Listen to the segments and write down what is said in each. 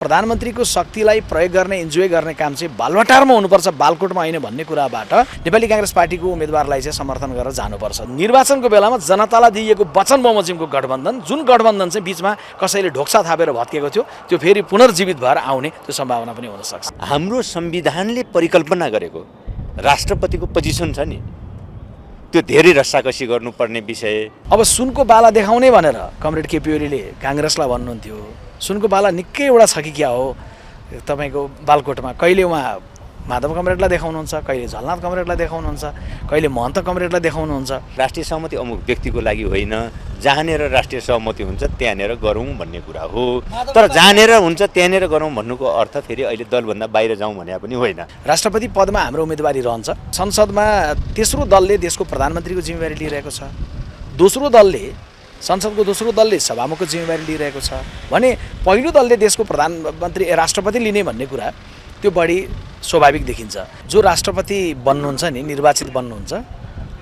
प्रधानमन्त्रीको शक्तिलाई प्रयोग गर्ने इन्जोय गर्ने काम चाहिँ बालवाटारमा हुनुपर्छ, बालकोटमा होइन भन्ने कुराबाट नेपाली कांग्रेस पार्टीको उम्मेदवारलाई चाहिँ समर्थन गरेर जानुपर्छ। निर्वाचनको बेलामा जनतालाई दिइएको वचन बमोजिमको गठबन्धन, जुन गठबन्धन चाहिँ बीचमा कसैले ढोक्सा थापेर भत्केको थियो, त्यो फेरि पुनर्जीवित भएर आउने त्यो सम्भावना पनि हुन सक्छ। हाम्रो संविधानले परिकल्पना गरेको राष्ट्रपतिको पोजिसन छ नि, त्यो धेरै रस्साकसी गर्नुपर्ने विषय। अब सुनको बाला देखाउने भनेर कमरेड केपी ओलीले कांग्रेसलाई भन्नुहुन्थ्यो। सुनको बाला निकै एउटा छ कि क्या हो तपाईको बालकोटमा। कहिले उहाँ माधव कमरेडलाई देखाउनुहुन्छ, कहिले झलनाथ कमरेडलाई देखाउनुहुन्छ, कहिले महन्त कमरेडलाई देखाउनुहुन्छ। राष्ट्रिय सहमति अमुक व्यक्तिको लागि होइन, जहाँनिर राष्ट्रिय सहमति हुन्छ त्यहाँनिर गरौँ भन्ने कुरा हो। तर जहाँनिर हुन्छ त्यहाँनिर गरौँ भन्नुको अर्थ फेरि अहिले दलभन्दा बाहिर जाउँ भने पनि होइन। राष्ट्रपति पदमा हाम्रो उम्मेदवारी रहन्छ। संसदमा तेस्रो दलले देशको प्रधानमन्त्रीको जिम्मेवारी लिइरहेको छ, दोस्रो दलले संसदको दोस्रो दलले सभामुखको जिम्मेवारी लिइरहेको छ भने पहिलो दलले देशको प्रधानमन्त्री राष्ट्रपति लिने भन्ने कुरा त्यो बढी स्वाभाविक देखिन्छ। जो राष्ट्रपति बन्नुहुन्छ नि, निर्वाचित बन्नुहुन्छ,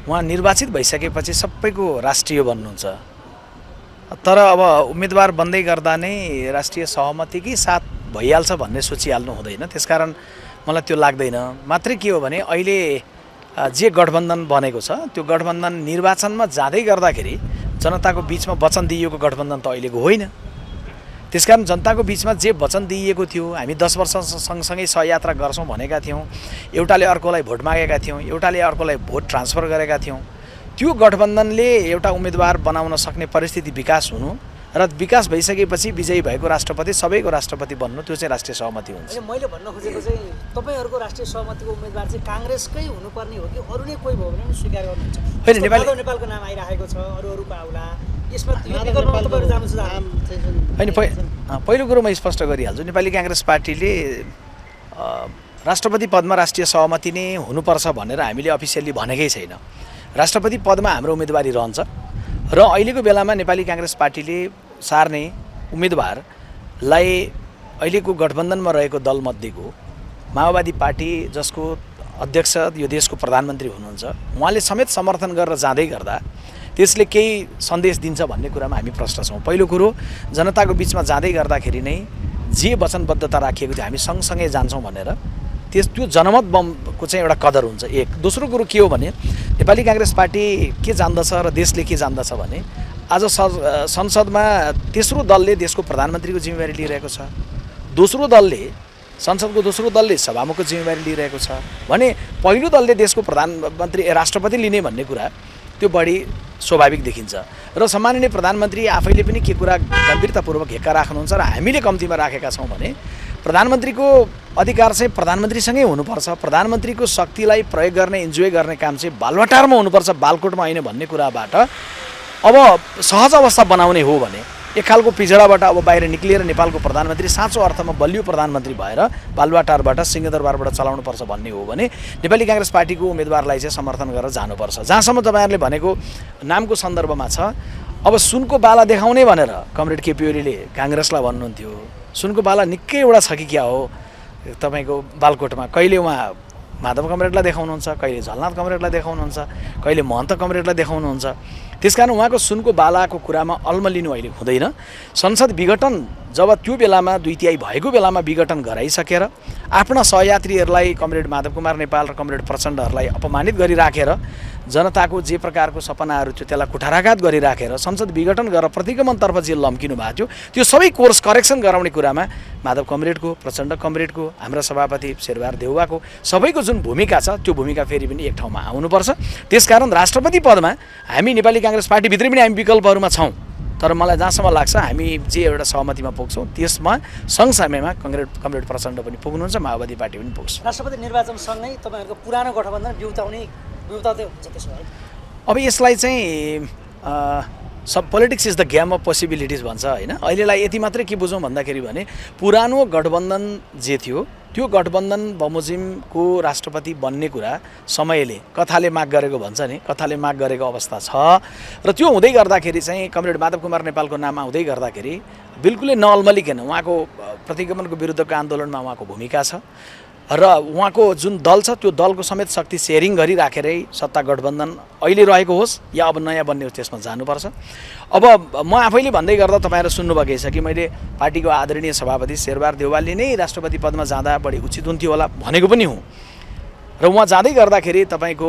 उहाँ निर्वाचित भइसकेपछि सबैको राष्ट्रिय बन्नुहुन्छ। तर अब उम्मेदवार बन्दै गर्दा नै राष्ट्रिय सहमतिकै साथ भइहाल्छ भन्ने सोचिहाल्नु हुँदैन। त्यसकारण मलाई त्यो लाग्दैन। मात्रै के हो भने अहिले जे गठबन्धन बनेको छ त्यो गठबन्धन निर्वाचनमा जाँदै गर्दाखेरि जनताको बीचमा वचन दिइएको गठबन्धन त अहिलेको होइन। त्यसकारण जनताको बीचमा जे वचन दिइएको थियो, हामी 10 वर्ष सँगसँगै सहयात्रा गर्छौँ भनेका थियौँ, एउटाले अर्कोलाई भोट मागेका थियौँ, एउटाले अर्कोलाई भोट ट्रान्सफर गरेका थियौँ, त्यो गठबन्धनले एउटा उम्मेदवार बनाउन सक्ने परिस्थिति विकास हुनु र विकास भइसकेपछि विजयी भएको राष्ट्रपति सबैको राष्ट्रपति बन्नु, त्यो चाहिँ राष्ट्रिय सहमति हुन्छ। मैले भन्न खोजेको चाहिँ तपाईँहरूको राष्ट्रिय सहमतिको उम्मेदवार चाहिँ काङ्ग्रेसकै हुनुपर्ने हो कि अरू नै कोही भयो भने पनि स्वीकार गर्नुहुन्छ? होइन, नेपालको नाम आइरहेको छ, अरूको आउला, यसमा तपाईँहरू जानु होइन। पहिलो कुरो म स्पष्ट गरिहाल्छु, नेपाली कांग्रेस पार्टीले राष्ट्रपति पदमा राष्ट्रिय सहमति नै हुनुपर्छ भनेर हामीले अफिसियल्ली भनेकै छैन। राष्ट्रपति पदमा हाम्रो उम्मेदवारी रहन्छ र अहिलेको बेलामा नेपाली कांग्रेस पार्टीले सार्ने उम्मेदवारलाई अहिलेको गठबन्धनमा रहेको दलमध्येको माओवादी पार्टी, जसको अध्यक्ष यो देशको प्रधानमन्त्री हुनुहुन्छ, उहाँले समेत समर्थन गरेर जाँदै गर्दा त्यसले केही सन्देश दिन्छ भन्ने कुरामा हामी प्रश्न छौँ। पहिलो कुरो, जनताको बिचमा जाँदै गर्दाखेरि नै जे वचनबद्धता राखिएको थियो हामी सँगसँगै जान्छौँ भनेर त्यो जनमत बमको चाहिँ एउटा कदर हुन्छ। एक। दोस्रो कुरो के हो भने नेपाली कांग्रेस पार्टी के जान्दछ र देशले के जान्दछ भने आज संसदमा तेस्रो दलले देशको प्रधानमन्त्रीको जिम्मेवारी लिइरहेको छ, दोस्रो दलले संसदको दोस्रो दलले सभामुखको जिम्मेवारी लिइरहेको छ भने पहिलो दलले देशको प्रधानमन्त्री राष्ट्रपति लिने भन्ने कुरा त्यो बढी स्वाभाविक देखिन्छ। र सम्माननीय प्रधानमन्त्री आफैले पनि के कुरा गम्भीरतापूर्वक हेक्का राख्नुहुन्छ र हामीले कम्तीमा राखेका छौँ भने प्रधानमन्त्रीको अधिकार चाहिँ प्रधानमन्त्रीसँगै हुनुपर्छ। प्रधानमन्त्रीको शक्तिलाई प्रयोग गर्ने इन्जोय गर्ने काम चाहिँ बालवाटारमा हुनुपर्छ, बालकोटमा होइन भन्ने कुराबाट अब सहज अवस्था बनाउने हो भने एक खालको पिछडाबाट अब बाहिर निक्लिएर नेपालको प्रधानमन्त्री साँचो अर्थमा बलियो प्रधानमन्त्री भएर बालवाटारबाट सिंहदरबारबाट चलाउनुपर्छ भन्ने हो भने नेपाली कांग्रेस पार्टीको उम्मेदवारलाई चाहिँ समर्थन गरेर जानुपर्छ। जहाँसम्म तपाईँहरूले भनेको नामको सन्दर्भमा छ, अब सुनको बाला देखाउने भनेर कमरेड केपी ओलीले कांग्रेसलाई भन्नुहुन्थ्यो। सुनको बाला निकै एउटा छ कि क्या हो तपाईँको बालकोटमा। कहिले उहाँ माधव कमरेडलाई देखाउनुहुन्छ, कहिले झलनाथ कमरेडलाई देखाउनुहुन्छ, कहिले महन्त कमरेडलाई देखाउनुहुन्छ। त्यसकारण उहाँको सुनको बालाको कुरामा अल्मलिनु अहिले हुँदैन। संसद विघटन जब त्यो बेलामा 2/3 भएको बेलामा विघटन गराइसकेर आफ्ना सहयात्रीहरूलाई कमरेड माधव कुमार नेपाल र कमरेड प्रचण्डहरूलाई अपमानित गरिराखेर जनताको जे प्रकारको सपनाहरू थियो त्यसलाई कुठाराघात गरिराखेर संसद विघटन गरेर प्रतिगमनतर्फ जे लम्किनु भएको थियो त्यो सबै कोर्स करेक्सन गराउने कुरामा माधव कमरेडको, प्रचण्ड कमरेडको, हाम्रा सभापति शेरबहादुर देउवाको सबैको जुन भूमिका छ त्यो भूमिका फेरि पनि एक ठाउँमा आउनुपर्छ। त्यसकारण राष्ट्रपति पदमा हामी नेपाली कांग्रेस पार्टीभित्रै पनि हामी विकल्पहरूमा छौँ, तर मलाई जहाँसम्म लाग्छ हामी जे एउटा सहमतिमा पुग्छौँ त्यसमा सँगसँगैमा कमरेड प्रचण्ड पनि पुग्नुहुन्छ, माओवादी पार्टी पनि पुग्छ। राष्ट्रपति निर्वाचनसँगै तपाईँहरूको पुरानो गठबन्धन बिउताउँदै हुन्छ त्यसो भए? अब यसलाई चाहिँ सब politics is the game of possibilities भन्छ होइन। अहिलेलाई यति मात्रै के बुझौँ भन्दाखेरि भने पुरानो गठबन्धन जे थियो त्यो गठबन्धन बमोजिमको राष्ट्रपति बन्ने कुरा समयले कथाले माग गरेको भन्छ नि, कथाले माग गरेको अवस्था छ र त्यो हुँदै गर्दाखेरि चाहिँ कमरेड माधव कुमार नेपालको नाम आउँदै गर्दाखेरि बिल्कुलै नअल्मलिकन उहाँको प्रतिगमनको विरुद्धको आन्दोलनमा उहाँको भूमिका छ र उहाँको जुन दल छ त्यो दलको समेत शक्ति सेयरिङ गरिराखेरै सत्ता गठबन्धन अहिले रहेको होस् या अब नयाँ बन्ने होस् त्यसमा जानुपर्छ। अब म आफैले भन्दै गर्दा तपाईँहरू सुन्नुभएकै छ कि मैले पार्टीको आदरणीय सभापति शेरबहादुर देउवालले नै राष्ट्रपति पदमा जाँदा बढी उचित हुन्थ्यो होला भनेको पनि हुँ। र उहाँ जाँदै गर्दाखेरि तपाईँको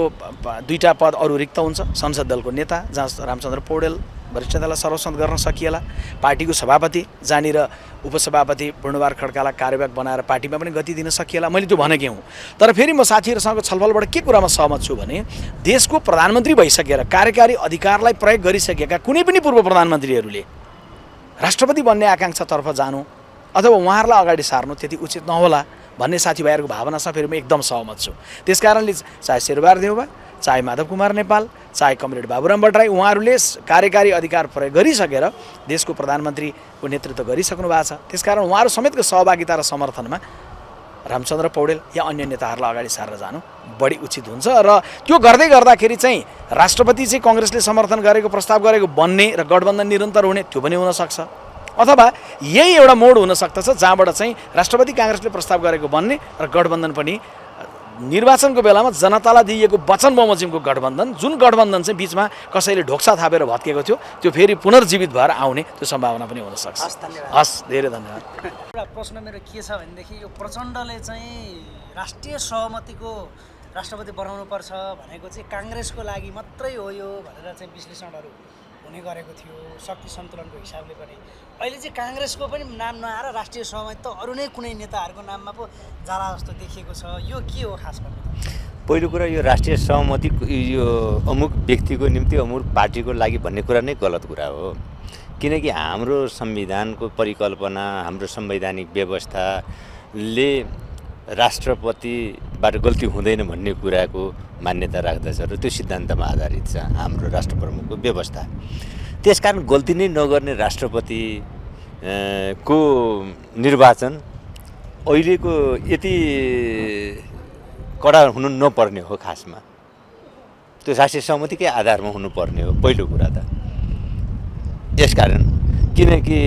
दुईवटा पद अरू रिक्त हुन्छ, संसद दलको नेता जहाँ रामचन्द्र पौडेल वरिष्ठतालाई सर्वसम्मत गर्न सकिएला, पार्टीको सभापति जहाँनिर उपसभापति पूर्णबहादुर खड्कालाई कार्यवाहक बनाएर पार्टीमा पनि गति दिन सकिएला, मैले त्यो भनेकै हुँ। तर फेरि म साथीहरूसँग छलफलबाट के कुरामा सहमत छु भने देशको प्रधानमन्त्री भइसकेर कार्यकारी अधिकारलाई प्रयोग गरिसकेका कुनै पनि पूर्व प्रधानमन्त्रीहरूले राष्ट्रपति बन्ने आकाङ्क्षातर्फ जानु अथवा उहाँहरूलाई अगाडि सार्नु त्यति उचित नहोला भन्ने साथीभाइहरूको भावनासँग फेरि म एकदम सहमत छु। त्यस कारणले चाहे शेरबहादुर देउवा, चाहे माधव कुमार नेपाल, चाहे कमरेड बाबुराम भट्टराई उहाँहरूले कार्यकारी अधिकार प्रयोग गरिसकेर देशको प्रधानमन्त्रीको नेतृत्व गरिसक्नु भएको छ। त्यसकारण उहाँहरू समेतको सहभागिता र समर्थनमा रामचन्द्र पौडेल या अन्य नेताहरूलाई अगाडि सारेर जानु बढी उचित हुन्छ। र त्यो गर्दै गर्दाखेरि चाहिँ राष्ट्रपति चाहिँ कङ्ग्रेसले समर्थन गरेको प्रस्ताव गरेको बन्ने र गठबन्धन निरन्तर हुने त्यो पनि हुनसक्छ, अथवा यही एउटा मोड हुन सक्दछ जहाँबाट चाहिँ राष्ट्रपति काङ्ग्रेसले प्रस्ताव गरेको बन्ने र गठबन्धन पनि निर्वाचनको बेलामा जनतालाई दिइएको वचन बमोजिमको गठबन्धन, जुन गठबन्धन चाहिँ बिचमा कसैले ढोक्सा थापेर भत्केको थियो त्यो फेरि पुनर्जीवित भएर आउने त्यो सम्भावना पनि हुनसक्छ। हस्, धेरै धन्यवाद। एउटा प्रश्न मेरो के छ भनेदेखि यो प्रचण्डले चाहिँ राष्ट्रिय सहमतिको राष्ट्रपति बनाउनुपर्छ भनेको चाहिँ काङ्ग्रेसको लागि मात्रै हो यो भनेर चाहिँ विश्लेषणहरू हुने गरेको थियो शक्ति सन्तुलनको हिसाबले पनि। अहिले चाहिँ काङ्ग्रेसको पनि नाम नआएर राष्ट्रिय सहमति त अरू नै कुनै नेताहरूको नाममा पो जाला जस्तो देखिएको छ, यो के हो खास गर्नु? पहिलो कुरा यो राष्ट्रिय सहमति यो अमुक व्यक्तिको निम्ति अमुक पार्टीको लागि भन्ने कुरा नै गलत कुरा हो। किनकि हाम्रो संविधानको परिकल्पना, हाम्रो संवैधानिक व्यवस्थाले राष्ट्रपतिबाट गल्ती हुँदैन भन्ने कुराको मान्यता राख्दछ र त्यो सिद्धान्तमा आधारित छ हाम्रो राष्ट्र प्रमुखको व्यवस्था। त्यसकारण गल्ती नै नगर्ने राष्ट्रपति को निर्वाचन अहिलेको यति कडा हुनु नपर्ने हो। खासमा त्यो राष्ट्रिय सहमतिकै आधारमा हुनुपर्ने हो पहिलो कुरा त। यसकारण किनकि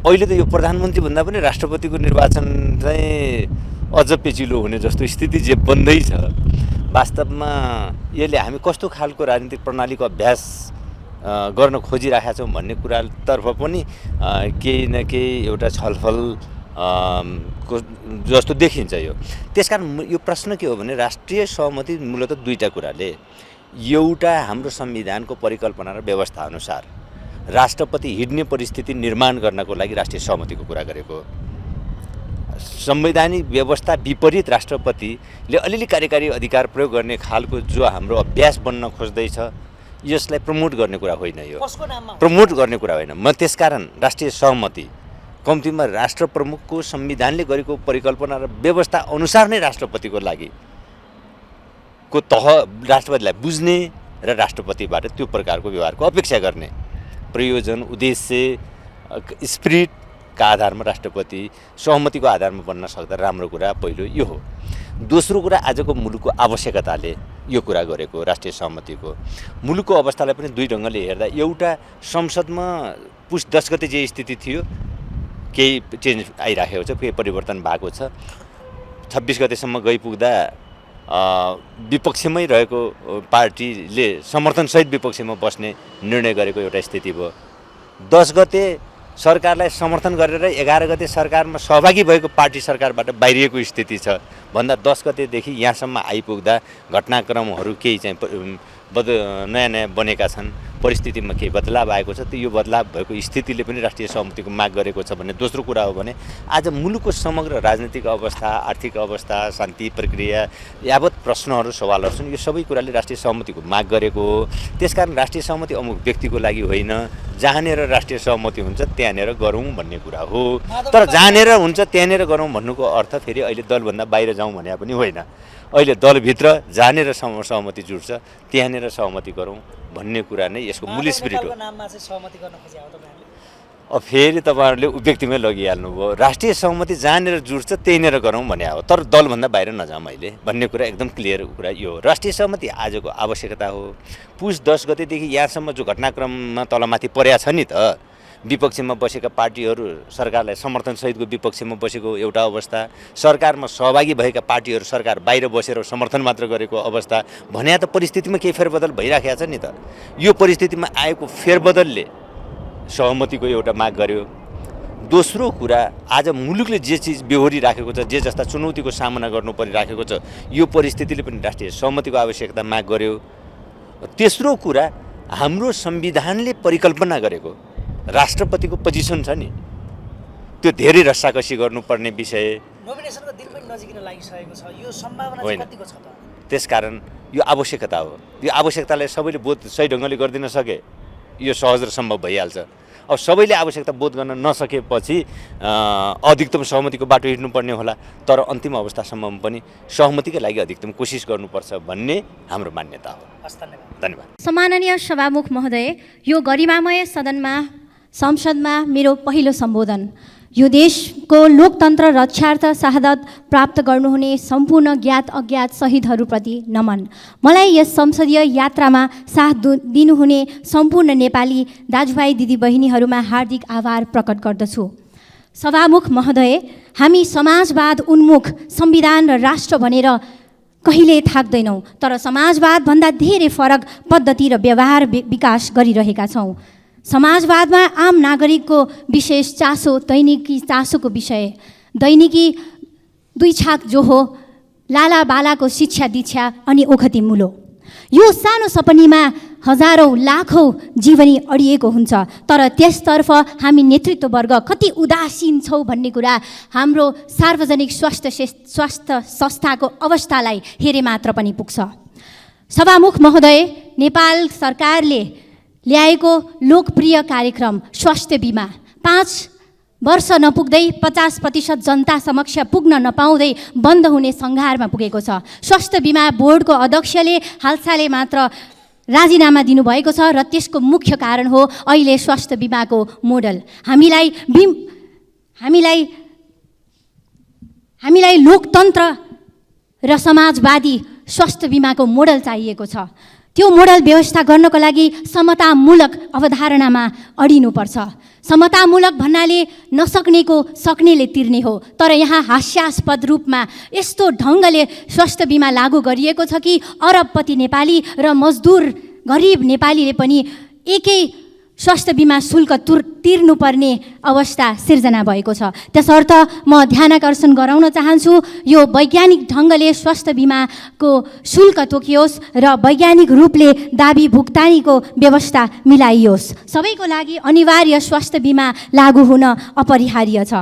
अहिले त यो प्रधानमन्त्रीभन्दा पनि राष्ट्रपतिको निर्वाचन चाहिँ अझ पेचिलो हुने जस्तो स्थिति जे बन्दैछ, वास्तवमा यसले हामी कस्तो खालको राजनीतिक प्रणालीको अभ्यास गर्न खोजिरहेका छौँ भन्ने कुरातर्फ पनि केही न केही एउटा छलफल को जस्तो देखिन्छ यो। त्यसकारण यो प्रश्न के हो भने राष्ट्रिय सहमति मूलतः दुईवटा कुराले, एउटा हाम्रो संविधानको परिकल्पना र व्यवस्था अनुसार राष्ट्रपति हिँड्ने परिस्थिति निर्माण गर्नको लागि राष्ट्रिय सहमतिको कुरा गरेको। संवैधानिक व्यवस्था विपरीत राष्ट्रपतिले अलिअलि कार्यकारी अधिकार प्रयोग गर्ने खालको जो हाम्रो अभ्यास बन्न खोज्दैछ यसलाई प्रमोट गर्ने कुरा होइन, यो प्रमोट गर्ने कुरा होइन। म त्यसकारण राष्ट्रिय सहमति कम्तीमा राष्ट्र प्रमुखको संविधानले गरेको परिकल्पना र व्यवस्था अनुसार नै राष्ट्रपतिको लागि को तह राष्ट्रपतिलाई बुझ्ने र राष्ट्रपतिबाट त्यो प्रकारको व्यवहारको अपेक्षा गर्ने प्रयोजन, उद्देश्य, स्पिरिटका आधारमा राष्ट्रपति सहमतिको आधारमा बन्न सक्दा राम्रो कुरा पहिलो यो हो। दोस्रो कुरा आजको मुलुकको आवश्यकताले यो कुरा गरेको राष्ट्रिय सहमतिको मुलुकको अवस्थालाई पनि दुई ढङ्गले हेर्दा, एउटा संसदमा पुस 10 गते जे स्थिति थियो केही चेन्ज आइराखेको छ, केही परिवर्तन भएको छ। 26 गतेसम्म गइपुग्दा विपक्षमै रहेको पार्टीले समर्थनसहित विपक्षमा बस्ने निर्णय गरेको एउटा स्थिति भयो। 10 गते सरकारलाई समर्थन गरेर 11 गते सरकारमा सहभागी भएको पार्टी सरकारबाट बाहिरिएको स्थिति छ भन्दा 10 गतेदेखि यहाँसम्म आइपुग्दा घटनाक्रमहरू केही चाहिँ नयाँ नयाँ बनेका छन्, परिस्थितिमा केही बदलाव आएको छ। त्यो यो बदलाव भएको स्थितिले पनि राष्ट्रिय सहमतिको माग गरेको छ भन्ने दोस्रो कुरा हो भने आज मुलुकको समग्र राजनीतिक अवस्था, आर्थिक अवस्था, शान्ति प्रक्रिया यावत प्रश्नहरू सवालहरू छन्, यो सबै कुराले राष्ट्रिय सहमतिको माग गरेको हो। त्यसकारण राष्ट्रिय सहमति अमुक व्यक्तिको लागि होइन, जहाँनिर राष्ट्रिय सहमति हुन्छ त्यहाँनिर गरौँ भन्ने कुरा हो। तर जहाँनिर हुन्छ त्यहाँनिर गरौँ भन्नुको अर्थ फेरि अहिले दलभन्दा बाहिर जाउँ भने पनि होइन। अहिले दलभित्र जहाँनिर सहमति जुट्छ त्यहाँनिर सहमति गरौँ भन्ने कुरा नै यसको मूल स्पिरिट हो। अब फेरि तपाईँहरूले व्यक्तिमै लगिहाल्नुभयो। राष्ट्रिय सहमति जहाँनिर जुट्छ त्यहीँनिर गरौँ भने हो, तर दलभन्दा बाहिर नजाउँ अहिले भन्ने कुरा एकदम क्लियर कुरा यो हो। राष्ट्रिय सहमति आजको आवश्यकता हो। पुस 10 गतेदेखि यहाँसम्म जो घटनाक्रममा तलमाथि परेको छ नि त, विपक्षमा बसेका पार्टीहरू सरकारलाई समर्थनसहितको विपक्षमा बसेको एउटा अवस्था, सरकारमा सहभागी भएका पार्टीहरू सरकार बाहिर बसेर समर्थन मात्र गरेको अवस्था भने त परिस्थितिमा केही फेरबदल भइराखेको छ नि त। यो परिस्थितिमा आएको फेरबदलले सहमतिको एउटा माग गर्यो। दोस्रो कुरा, आज मुलुकले जे चिज बेहोरिराखेको छ, जे जस्ता चुनौतीको सामना गर्नु परिराखेको छ, यो परिस्थितिले पनि राष्ट्रिय सहमतिको आवश्यकता माग गर्यो। तेस्रो कुरा, हाम्रो संविधानले परिकल्पना गरेको राष्ट्रपतिको पोजिसन छ नि, त्यो धेरै रस्साकसी गर्नुपर्ने विषय। नोमिनेसनको दिन पनि नजिकिन लागिसकेको छ, यो सम्भावना होइन। चाहिँ कतिको छ त? त्यसकारण यो आवश्यकता हो। यो आवश्यकतालाई सबैले बोध सही ढङ्गले गरिदिन सके यो सहज र सम्भव भइहाल्छ। अब सबैले आवश्यकता बोध गर्न नसकेपछि अधिकतम सहमतिको बाटो हिँड्नुपर्ने होला, तर अन्तिम अवस्थासम्म पनि सहमतिकै लागि अधिकतम कोसिस गर्नुपर्छ भन्ने हाम्रो मान्यता हो। हस्, धन्यवाद। धन्यवाद। सम्माननीय सभामुख महोदय, यो गरिमामय सदनमा संसदमा मेरो पहिलो सम्बोधन। यो देशको लोकतन्त्र रक्षार्थ शहादत प्राप्त गर्नुहुने सम्पूर्ण ज्ञात अज्ञात शहीदहरूप्रति नमन। मलाई यस संसदीय यात्रामा साथ दिनुहुने सम्पूर्ण नेपाली दाजुभाइ दिदीबहिनीहरूमा हार्दिक आभार प्रकट गर्दछु। सभामुख महोदय, हामी समाजवाद उन्मुख संविधान र राष्ट्र भनेर कहिले थाक्दैनौँ, तर समाजवादभन्दा धेरै फरक पद्धति र व्यवहार विकास गरिरहेका छौँ। समाजवादमा आम नागरिकको विशेष चासो दैनिकी चासोको विषय, दैनिकी दुई छाक जो हो, लाला बालाको शिक्षा दीक्षा अनि ओखती मुलो। यो सानो सपनीमा हजारौँ लाखौँ जीवनी अडिएको हुन्छ, तर त्यसतर्फ हामी नेतृत्ववर्ग कति उदासीन छौँ भन्ने कुरा हाम्रो सार्वजनिक स्वास्थ्य संस्थाको अवस्थालाई हेरे मात्र पनि पुग्छ। सभामुख महोदय, नेपाल सरकारले ल्याएको लोकप्रिय कार्यक्रम स्वास्थ्य बिमा 5 वर्ष नपुग्दै 50% जनता समक्ष पुग्न नपाउँदै बन्द हुने सङ्घारमा पुगेको छ। स्वास्थ्य बिमा बोर्डको अध्यक्षले हालसालै मात्र राजीनामा दिनुभएको छ र त्यसको मुख्य कारण हो अहिले स्वास्थ्य बिमाको मोडल। हामीलाई लोकतन्त्र र समाजवादी स्वास्थ्य बिमाको मोडल चाहिएको छ। त्यो मोडल व्यवस्था गर्नको लागि समतामूलक अवधारणामा अडिनुपर्छ। समतामूलक भन्नाले नसक्नेको सक्नेले तिर्ने हो, तर यहाँ हास्यास्पद रूपमा यस्तो ढङ्गले स्वास्थ्य बिमा लागू गरिएको छ कि अरबपति नेपाली र मजदुर गरिब नेपालीले पनि एकै स्वास्थ्य बिमा शुल्क तिर्नुपर्ने अवस्था सिर्जना भएको छ। त्यसर्थ म ध्यानाकर्षण गराउन चाहन्छु, यो वैज्ञानिक ढङ्गले स्वास्थ्य बिमाको शुल्क तोकियोस् र वैज्ञानिक रूपले दाबी भुक्तानीको व्यवस्था मिलाइयोस्। सबैको लागि अनिवार्य स्वास्थ्य बिमा लागू हुन अपरिहार्य छ।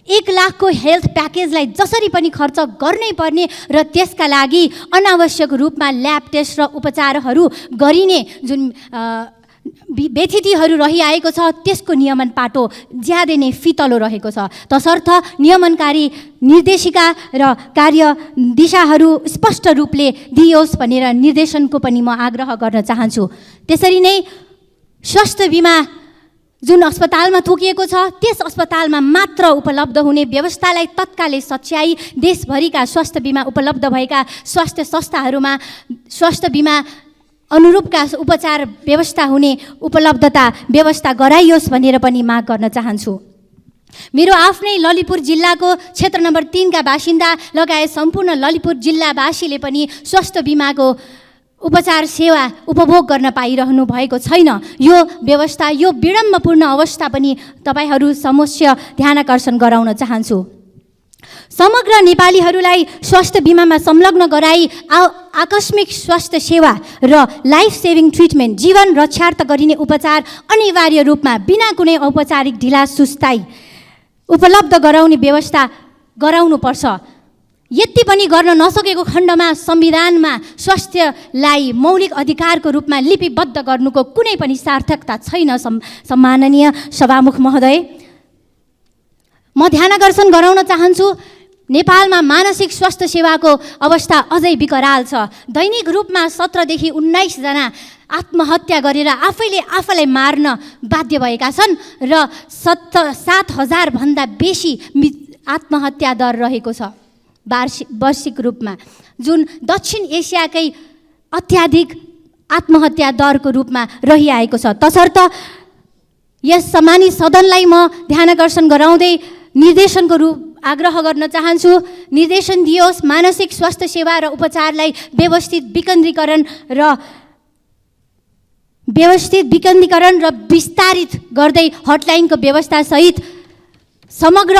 1 लाखको हेल्थ प्याकेजलाई जसरी पनि खर्च गर्नै पर्ने र त्यसका लागि अनावश्यक रूपमा ल्याब टेस्ट र उपचारहरू गरिने जुन व्यथितिहरू रहिआएको छ, त्यसको नियमन पाटो ज्यादै नै फितलो रहेको छ। तसर्थ नियमनकारी निर्देशिका र कार्य दिशाहरू स्पष्ट रूपले दिइयोस् भनेर निर्देशनको पनि म आग्रह गर्न चाहन्छु। त्यसरी नै स्वास्थ्य बिमा जुन अस्पतालमा तोकिएको छ त्यस अस्पतालमा मात्र उपलब्ध हुने व्यवस्थालाई तत्कालै सच्याई देशभरिका स्वास्थ्य बिमा उपलब्ध भएका स्वास्थ्य संस्थाहरूमा स्वास्थ्य बिमा अनुरूपका उपचार व्यवस्था हुने उपलब्धता व्यवस्था गराइयोस् भनेर पनि माग गर्न चाहन्छु। मेरो आफ्नै ललितपुर जिल्लाको क्षेत्र नम्बर 3 का बासिन्दा लगायत सम्पूर्ण ललितपुर जिल्लावासीले पनि स्वास्थ्य बिमाको उपचार सेवा उपभोग गर्न पाइरहनु भएको छैन। यो व्यवस्था, यो विडम्बपूर्ण अवस्था पनि तपाईहरू समक्ष ध्यानाकर्षण गराउन चाहन्छु। समग्र नेपालीहरूलाई स्वास्थ्य बिमामा संलग्न गराई आकस्मिक स्वास्थ्य सेवा र लाइफ सेभिङ ट्रिटमेन्ट, जीवन रक्षार्थ गरिने उपचार अनिवार्य रूपमा बिना कुनै औपचारिक ढिला सुस्ताई उपलब्ध गराउने व्यवस्था गराउनुपर्छ। यति पनि गर्न नसकेको खण्डमा संविधानमा स्वास्थ्यलाई मौलिक अधिकारको रूपमा लिपिबद्ध गर्नुको कुनै पनि सार्थकता छैन। सम्माननीय सभामुख महोदय, म ध्यानाकर्षण गराउन चाहन्छु, नेपालमा मानसिक स्वास्थ्य सेवाको अवस्था अझै विकराल छ। दैनिक रूपमा 17 देखि 19 जना आत्महत्या गरेर आफैलाई मार्न बाध्य भएका छन् र 7,000 भन्दा बेसी आत्महत्या दर रहेको छ वार्षिक रूपमा, जुन दक्षिण एसियाकै अत्याधिक आत्महत्या दरको रूपमा रहिआएको छ। तसर्थ यस सम्मानित सदनलाई म ध्यानाकर्षण गराउँदै निर्देशनको रूप आग्रह गर्न चाहन्छु। निर्देशन दियोस् मानसिक स्वास्थ्य सेवा र उपचारलाई व्यवस्थित विकेन्द्रीकरण र विस्तारित गर्दै हटलाइनको व्यवस्थासहित समग्र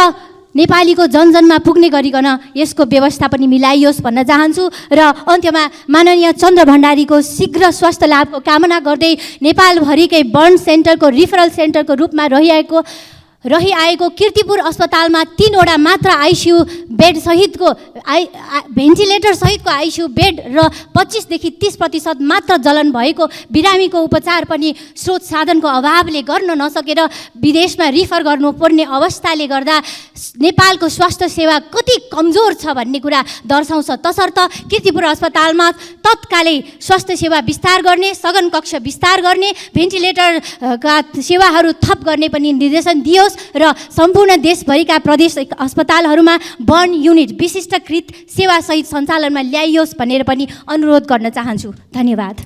नेपालीको जनजनमा पुग्ने गरिकन यसको व्यवस्था पनि मिलाइयोस् भन्न चाहन्छु। र अन्त्यमा माननीय चन्द्र भण्डारीको शीघ्र स्वास्थ्य लाभको कामना गर्दै नेपालभरिकै बर्न सेन्टरको रिफरल सेन्टरको रूपमा रहिआएको कीर्तिपुर अस्पतालमा 3वटा मात्र आइसियु बेड सहितको भेन्टिलेटर सहितको आइसियु बेड र 25 देखि 30% मात्र जलन भएको बिरामीको उपचार पनि स्रोत साधनको अभावले गर्न नसकेर विदेशमा रिफर गर्नुपर्ने अवस्थाले गर्दा नेपालको स्वास्थ्य सेवा कति कमजोर छ भन्ने कुरा दर्शाउँछ। तसर्थ कीर्तिपुर अस्पतालमा तत्कालै स्वास्थ्य सेवा विस्तार गर्ने, सघन कक्ष विस्तार गर्ने, भेन्टिलेटरका सेवाहरू थप गर्ने पनि निर्देशन दियोस् र सम्पूर्ण देशभरिका प्रदेश अस्पतालहरूमा बर्न युनिट विशिष्टकृत सेवासहित सञ्चालनमा ल्याइयोस् भनेर पनि अनुरोध गर्न चाहन्छु। धन्यवाद।